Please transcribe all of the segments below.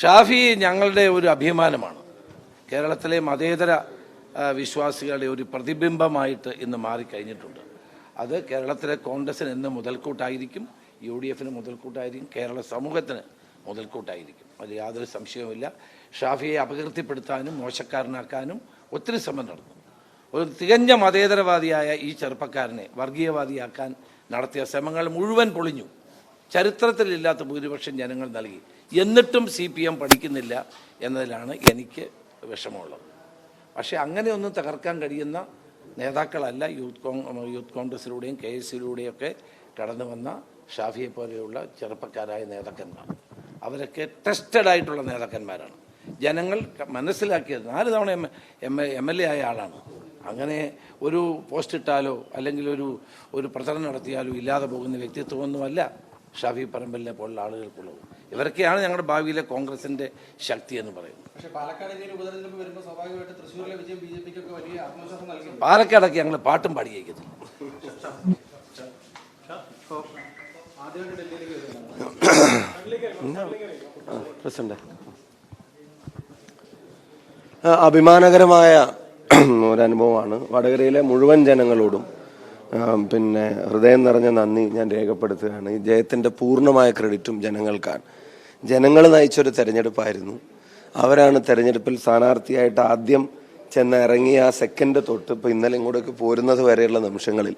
ഷാഫി ഞങ്ങളുടെ ഒരു അഭിമാനമാണ്. കേരളത്തിലെ മതേതര വിശ്വാസികളുടെ ഒരു പ്രതിബിംബമായിട്ട് ഇന്ന് മാറിക്കഴിഞ്ഞിട്ടുണ്ട്. അത് കേരളത്തിലെ കോൺഗ്രസിന് എന്ന് മുതൽക്കൂട്ടായിരിക്കും, UDFന് മുതൽക്കൂട്ടായിരിക്കും, കേരള സമൂഹത്തിന് മുതൽക്കൂട്ടായിരിക്കും. അതിൽ യാതൊരു സംശയവുമില്ല. ഷാഫിയെ അപകീർത്തിപ്പെടുത്താനും മോശക്കാരനാക്കാനും ഒത്തിരി ശ്രമം നടന്നു. ഒരു തികഞ്ഞ മതേതരവാദിയായ ഈ ചെറുപ്പക്കാരനെ വർഗീയവാദിയാക്കാൻ നടത്തിയ ശ്രമങ്ങൾ മുഴുവൻ പൊളിഞ്ഞു. ചരിത്രത്തിലില്ലാത്ത ഭൂരിപക്ഷം ജനങ്ങൾ നൽകി. എന്നിട്ടും CPM പഠിക്കുന്നില്ല എന്നതിലാണ് എനിക്ക് വിഷമമുള്ളത്. പക്ഷേ അങ്ങനെയൊന്നും തകർക്കാൻ കഴിയുന്ന നേതാക്കളല്ല യൂത്ത് കോൺഗ്രസിലൂടെയും KSUലൂടെയൊക്കെ കടന്നു വന്ന ഷാഫിയെ പോലെയുള്ള ചെറുപ്പക്കാരായ നേതാക്കന്മാർ. അവരൊക്കെ ടെസ്റ്റഡ് ആയിട്ടുള്ള നേതാക്കന്മാരാണ്. ജനങ്ങൾ മനസ്സിലാക്കിയത് 4 തവണ MLA ആയ ആളാണ്. അങ്ങനെ ഒരു പോസ്റ്റ് ഇട്ടാലോ അല്ലെങ്കിൽ ഒരു പ്രചരണം നടത്തിയാലോ ഇല്ലാതെ പോകുന്ന വ്യക്തിത്വമൊന്നുമല്ല ഷാഫി പറമ്പലിനെ പോലുള്ള ആളുകൾക്കുള്ളത്. ഇവരൊക്കെയാണ് ഞങ്ങളുടെ ഭാവിയിലെ കോൺഗ്രസിന്റെ ശക്തി എന്ന് പറയുന്നത്. പാലക്കാടൊക്കെ ഞങ്ങൾ പാട്ടും പാടിയേക്കത്തില്ല. അഭിമാനകരമായ ഒരനുഭവമാണ്. വടകരയിലെ മുഴുവൻ ജനങ്ങളോടും പിന്നെ ഹൃദയം നിറഞ്ഞ നന്ദി ഞാൻ രേഖപ്പെടുത്തുകയാണ്. ഈ ജയത്തിൻ്റെ പൂർണ്ണമായ ക്രെഡിറ്റും ജനങ്ങൾക്കാണ്. ജനങ്ങൾ നയിച്ചൊരു തെരഞ്ഞെടുപ്പായിരുന്നു. അവരാണ് തെരഞ്ഞെടുപ്പിൽ സ്ഥാനാർത്ഥിയായിട്ട് ആദ്യം ചെന്ന് ഇറങ്ങിയ ആ സെക്കൻഡ് തൊട്ട് ഇപ്പോൾ ഇന്നലെ ഇങ്ങോട്ടേക്ക് പോരുന്നത് വരെയുള്ള നിമിഷങ്ങളിൽ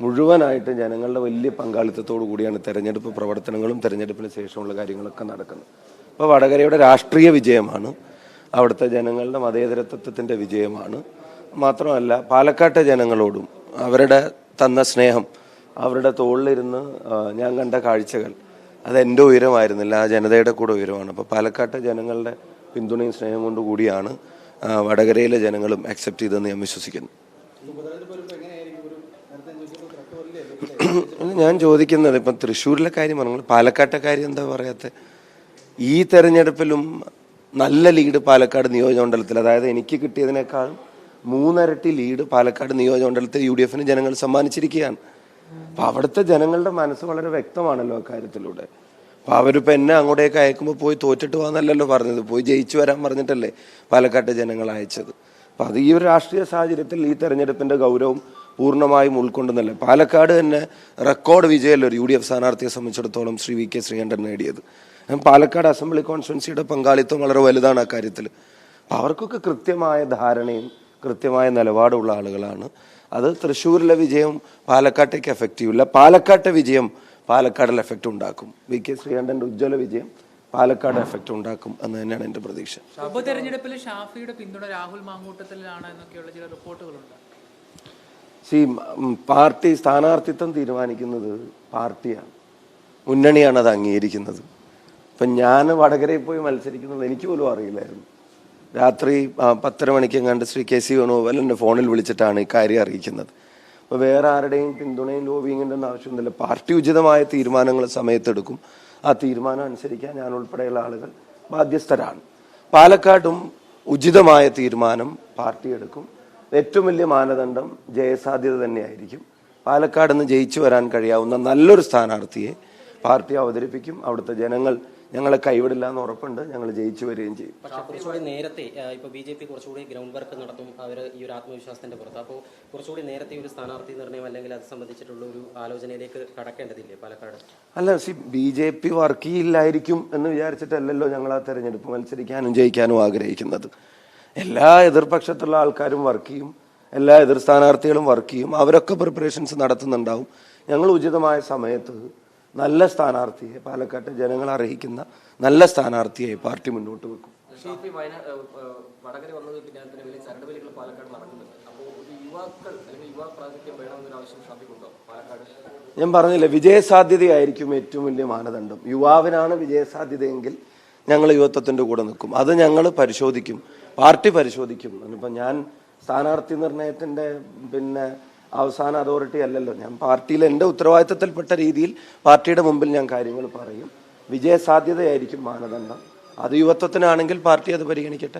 മുഴുവനായിട്ട് ജനങ്ങളുടെ വലിയ പങ്കാളിത്തത്തോടു കൂടിയാണ് തെരഞ്ഞെടുപ്പ് പ്രവർത്തനങ്ങളും തെരഞ്ഞെടുപ്പിന് ശേഷമുള്ള കാര്യങ്ങളൊക്കെ നടക്കുന്നത്. അപ്പോൾ വടകരയുടെ രാഷ്ട്രീയ വിജയമാണ്, അവിടുത്തെ ജനങ്ങളുടെ മതേതരത്വത്തിൻ്റെ വിജയമാണ്. മാത്രമല്ല പാലക്കാട്ടെ ജനങ്ങളോടും അവരുടെ തന്ന സ്നേഹം, അവരുടെ തോളിലിരുന്ന് ഞാൻ കണ്ട കാഴ്ചകൾ അതെൻ്റെ ഉയരമായിരുന്നില്ല, ആ ജനതയുടെ കൂടെ ഉയരമാണ്. അപ്പോൾ പാലക്കാട്ടെ ജനങ്ങളുടെ പിന്തുണയും സ്നേഹം കൊണ്ട് കൂടിയാണ് വടകരയിലെ ജനങ്ങളും അക്സെപ്റ്റ് ചെയ്തെന്ന് ഞാൻ വിശ്വസിക്കുന്നു. ഞാൻ ചോദിക്കുന്നത് ഇപ്പം തൃശ്ശൂരിലെ കാര്യം പറഞ്ഞു, പാലക്കാട്ടെ കാര്യം എന്താ പറയാത്ത? ഈ തെരഞ്ഞെടുപ്പിലും നല്ല ലീഡ് പാലക്കാട് നിയോജകമണ്ഡലത്തിൽ, അതായത് എനിക്ക് കിട്ടിയതിനേക്കാളും 3 ഇരട്ടി ലീഡ് പാലക്കാട് നിയോജകമണ്ഡലത്തിൽ UDFന് ജനങ്ങൾ സമ്മാനിച്ചിരിക്കുകയാണ്. അപ്പം അവിടുത്തെ ജനങ്ങളുടെ മനസ്സ് വളരെ വ്യക്തമാണല്ലോ അക്കാര്യത്തിലൂടെ. അപ്പം അവരിപ്പോൾ എന്നെ അങ്ങോട്ടേക്ക് അയക്കുമ്പോൾ പോയി തോറ്റിട്ട് പോകാന്നല്ലല്ലോ പറഞ്ഞത്, പോയി ജയിച്ചു വരാൻ പറഞ്ഞിട്ടല്ലേ പാലക്കാട്ടെ ജനങ്ങൾ അയച്ചത്. അപ്പം അത് ഈ ഒരു രാഷ്ട്രീയ സാഹചര്യത്തിൽ ഈ തെരഞ്ഞെടുപ്പിൻ്റെ ഗൗരവം പൂർണ്ണമായും ഉൾക്കൊണ്ടെന്നല്ല. പാലക്കാട് തന്നെ റെക്കോർഡ് വിജയമല്ലോ ഒരു UDF സ്ഥാനാർത്ഥിയെ സംബന്ധിച്ചിടത്തോളം ശ്രീ VK ശ്രീകണ്ഠൻ നേടിയത്. പാലക്കാട് അസംബ്ലി കോൺസ്റ്റിറ്റ്യുവൻസിയുടെ പങ്കാളിത്തം വളരെ വലുതാണ് അക്കാര്യത്തിൽ. അപ്പം അവർക്കൊക്കെ കൃത്യമായ ധാരണയും കൃത്യമായ നിലപാടുള്ള ആളുകളാണ്. അത് തൃശ്ശൂരിലെ വിജയം പാലക്കാട്ടേക്ക് എഫക്റ്റ് ചെയ്യില്ല. പാലക്കാട്ടെ വിജയം പാലക്കാടിൽ എഫക്റ്റ് ഉണ്ടാക്കും. VK ശ്രീകണ്ഠൻ്റെ ഉജ്ജ്വല വിജയം പാലക്കാട് എഫക്റ്റ് ഉണ്ടാക്കും എന്ന് തന്നെയാണ് എൻ്റെ പ്രതീക്ഷ. ഉപതെരഞ്ഞെടുപ്പിൽ ഷാഫിയുടെ പിന്തുണ രാഹുൽ മാങ്കൂട്ടത്തിലാണ് എന്നൊക്കെയുള്ള ചില റിപ്പോർട്ടുകളുണ്ട്. പാർട്ടി സ്ഥാനാർത്ഥിത്വം തീരുമാനിക്കുന്നത് പാർട്ടിയാണ്, മുന്നണിയാണ് അത് അംഗീകരിക്കുന്നത്. ഇപ്പം ഞാൻ വടകരയിൽ പോയി മത്സരിക്കുന്നത് എനിക്ക് പോലും അറിയില്ലായിരുന്നു. രാത്രി 10:30 മണിക്കെങ്ങാണ്ട് ശ്രീ KC വേണുഗോപാൽ എന്നെ ഫോണിൽ വിളിച്ചിട്ടാണ് ഈ കാര്യം അറിയിക്കുന്നത്. അപ്പോൾ വേറെ ആരുടെയും പിന്തുണയും ലോബിങ്ങിൻ്റെ ഒന്നും ആവശ്യമൊന്നുമില്ല. പാർട്ടി ഉചിതമായ തീരുമാനങ്ങൾ സമയത്തെടുക്കും. ആ തീരുമാനം അനുസരിക്കാൻ ഞാൻ ഉൾപ്പെടെയുള്ള ആളുകൾ ബാധ്യസ്ഥരാണ്. പാലക്കാടും ഉചിതമായ തീരുമാനം പാർട്ടി എടുക്കും. ഏറ്റവും വലിയ മാനദണ്ഡം ജയസാധ്യത തന്നെയായിരിക്കും. പാലക്കാട് നിന്ന് ജയിച്ചു വരാൻ കഴിയാവുന്ന നല്ലൊരു സ്ഥാനാർത്ഥിയെ പാർട്ടി അവതരിപ്പിക്കും. അവിടുത്തെ ജനങ്ങൾ ഞങ്ങളെ കൈവിടില്ല എന്ന് ഉറപ്പുണ്ട്. ഞങ്ങൾ ജയിച്ചു വരികയും ചെയ്യും. പക്ഷേ കുറച്ചുകൂടി നേരത്തെ ഇപ്പോൾ BJP കുറച്ചുകൂടി ഗ്രൗണ്ട് വർക്ക് നടത്തും അവർ ഈ ഒരു ആത്മവിശ്വാസത്തിന്റെ പുറത്ത്. അപ്പോൾ കുറച്ചുകൂടി നേരത്തെ ഒരു സ്ഥാനാർത്ഥി നിർണ്ണയം അല്ലെങ്കിൽ അത് സംബന്ധിച്ചിട്ടുള്ള ഒരു ആലോചനയിലേക്ക് കടക്കേണ്ടതില്ലേ പാലക്കാട്? അല്ല, BJP വർക്ക് ചെയ്യില്ലായിരിക്കും എന്ന് വിചാരിച്ചിട്ടല്ലല്ലോ ഞങ്ങൾ ആ തെരഞ്ഞെടുപ്പ് മത്സരിക്കാനും ജയിക്കാനും ആഗ്രഹിക്കുന്നത്. എല്ലാ എതിർപക്ഷത്തുള്ള ആൾക്കാരും വർക്ക് ചെയ്യും, എല്ലാ എതിർ സ്ഥാനാർത്ഥികളും വർക്ക് ചെയ്യും. അവരൊക്കെ പ്രിപ്പറേഷൻസ് നടത്തുന്നുണ്ടാവും. ഞങ്ങൾ ഉചിതമായ സമയത്ത് നല്ല സ്ഥാനാർത്ഥിയെ, പാലക്കാട്ടെ ജനങ്ങൾ അർഹിക്കുന്ന നല്ല സ്ഥാനാർത്ഥിയെ പാർട്ടി മുന്നോട്ട് വെക്കും. ഞാൻ പറഞ്ഞില്ല, വിജയസാധ്യതയായിരിക്കും ഏറ്റവും വലിയ മാനദണ്ഡം. യുവാവിനാണ് വിജയസാധ്യതയെങ്കിൽ ഞങ്ങൾ യുവത്വത്തിൻ്റെ കൂടെ നിൽക്കും. അത് ഞങ്ങൾ പരിശോധിക്കും, പാർട്ടി പരിശോധിക്കും. ഇപ്പം ഞാൻ സ്ഥാനാർത്ഥി നിർണയത്തിൻ്റെ അവസാന അതോറിറ്റി അല്ലല്ലോ. ഞാൻ പാർട്ടിയിൽ എൻ്റെ ഉത്തരവാദിത്തത്തിൽപ്പെട്ട രീതിയിൽ പാർട്ടിയുടെ മുമ്പിൽ ഞാൻ കാര്യങ്ങൾ പറയും. വിജയസാധ്യതയായിരിക്കും മാനദണ്ഡം. അത് യുവത്വത്തിനാണെങ്കിൽ പാർട്ടി അത് പരിഗണിക്കട്ടെ.